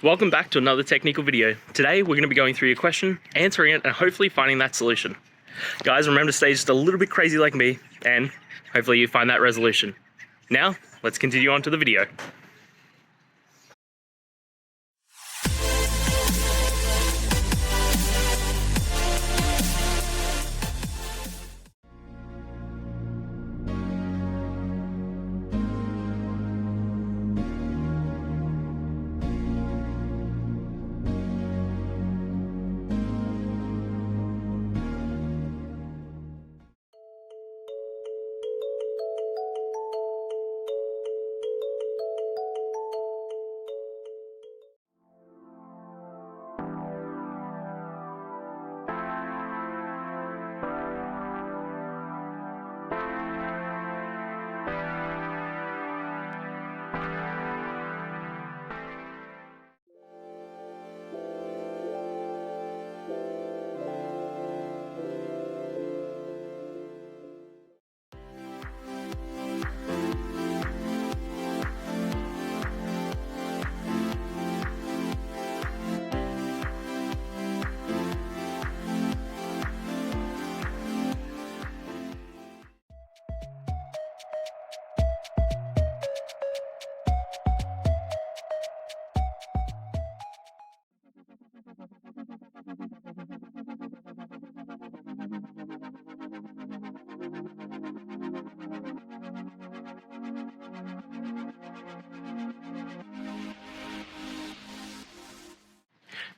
Welcome back to another technical video. Today we're going to be going through your question, answering it, and hopefully finding that solution. Guys, remember to stay just a little bit crazy like me, and hopefully you find that resolution. Now, let's continue on to the video.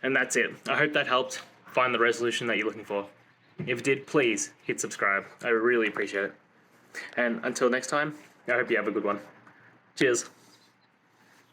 And that's it. I hope that helped find the resolution that you're looking for. If it did, please hit subscribe. I really appreciate it. And until next time, I hope you have a good one. Cheers.